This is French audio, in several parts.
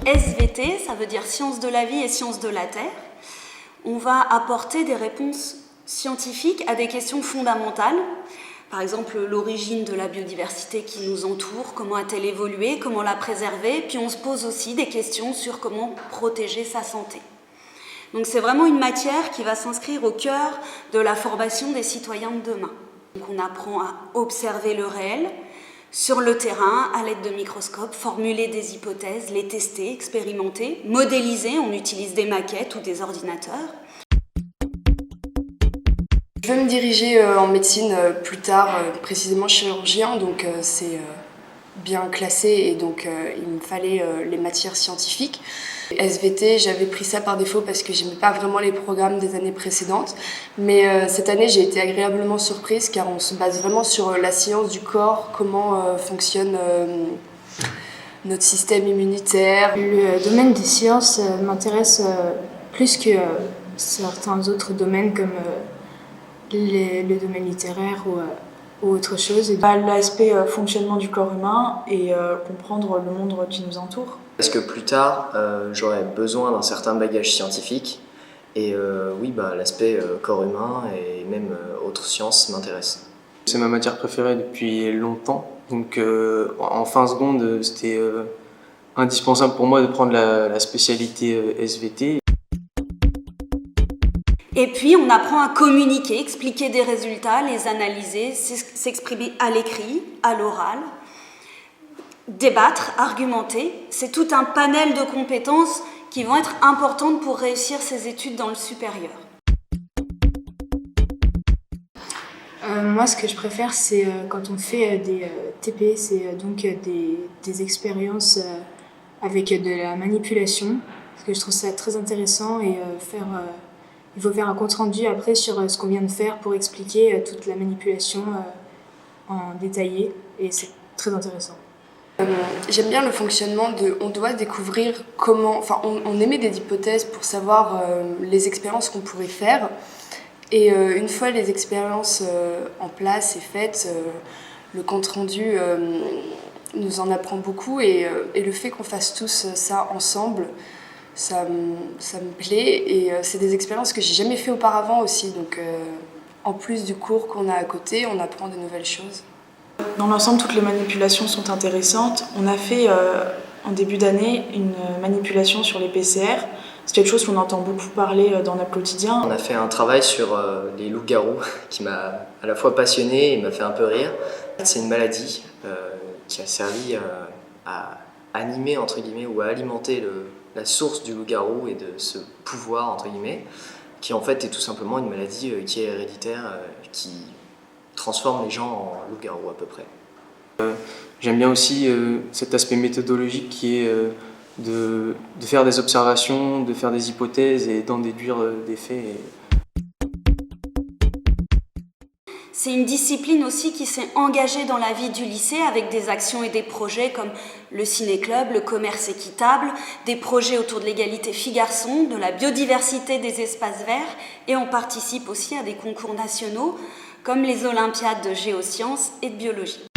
SVT, ça veut dire sciences de la vie et sciences de la terre. On va apporter des réponses scientifiques à des questions fondamentales. Par exemple, l'origine de la biodiversité qui nous entoure, comment a-t-elle évolué, comment la préserver, puis on se pose aussi des questions sur comment protéger sa santé. Donc c'est vraiment une matière qui va s'inscrire au cœur de la formation des citoyens de demain. Donc on apprend à observer le réel sur le terrain, à l'aide de microscopes, formuler des hypothèses, les tester, expérimenter, modéliser, on utilise des maquettes ou des ordinateurs. Je veux me diriger en médecine plus tard, précisément chirurgien, donc c'est bien classé et donc il me fallait les matières scientifiques. SVT, j'avais pris ça par défaut parce que j'aimais pas vraiment les programmes des années précédentes, mais cette année j'ai été agréablement surprise car on se base vraiment sur la science du corps, comment fonctionne notre système immunitaire. Le domaine des sciences m'intéresse plus que certains autres domaines comme le domaine littéraire ou autre chose. L'aspect fonctionnement du corps humain et comprendre le monde qui nous entoure. Parce que plus tard, j'aurais besoin d'un certain bagage scientifique et oui, l'aspect corps humain et même autres sciences m'intéresse. C'est ma matière préférée depuis longtemps, donc en fin seconde, c'était indispensable pour moi de prendre la spécialité SVT. Et puis on apprend à communiquer, expliquer des résultats, les analyser, s'exprimer à l'écrit, à l'oral, débattre, argumenter. C'est tout un panel de compétences qui vont être importantes pour réussir ses études dans le supérieur. Moi, ce que je préfère, c'est quand on fait des TP, c'est donc des expériences avec de la manipulation, parce que je trouve ça très intéressant et il faut faire un compte-rendu après sur ce qu'on vient de faire pour expliquer toute la manipulation en détaillé, et c'est très intéressant. J'aime bien le fonctionnement on doit découvrir comment, on émet des hypothèses pour savoir les expériences qu'on pourrait faire. Et une fois les expériences en place et faites, le compte-rendu nous en apprend beaucoup et le fait qu'on fasse tous ça ensemble, ça me plaît et c'est des expériences que j'ai jamais fait auparavant aussi. Donc en plus du cours qu'on a à côté, on apprend de nouvelles choses. Dans l'ensemble, toutes les manipulations sont intéressantes. On a fait en début d'année une manipulation sur les PCR. C'est quelque chose qu'on entend beaucoup parler dans notre quotidien. On a fait un travail sur les loups-garous qui m'a à la fois passionné et m'a fait un peu rire. C'est une maladie qui a servi à animer, entre guillemets, ou à alimenter la source du loup-garou et de ce pouvoir, entre guillemets, qui en fait est tout simplement une maladie qui est héréditaire, qui transforme les gens en loups-garous à peu près. J'aime bien aussi cet aspect méthodologique qui est de faire des observations, de faire des hypothèses et d'en déduire des faits. C'est une discipline aussi qui s'est engagée dans la vie du lycée avec des actions et des projets comme le ciné-club, le commerce équitable, des projets autour de l'égalité filles-garçons, de la biodiversité des espaces verts, et on participe aussi à des concours nationaux comme les Olympiades de géosciences et de biologie.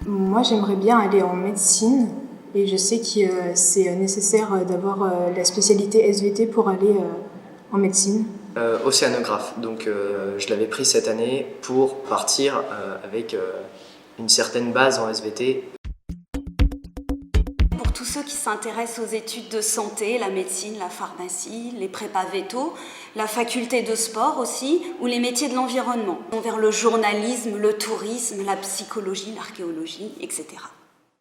Moi, j'aimerais bien aller en médecine et je sais que c'est nécessaire d'avoir la spécialité SVT pour aller en médecine. Océanographe, donc je l'avais pris cette année pour partir avec une certaine base en SVT. Pour tous ceux qui s'intéressent aux études de santé, la médecine, la pharmacie, les prépas vétos, la faculté de sport aussi, ou les métiers de l'environnement, vers le journalisme, le tourisme, la psychologie, l'archéologie, etc.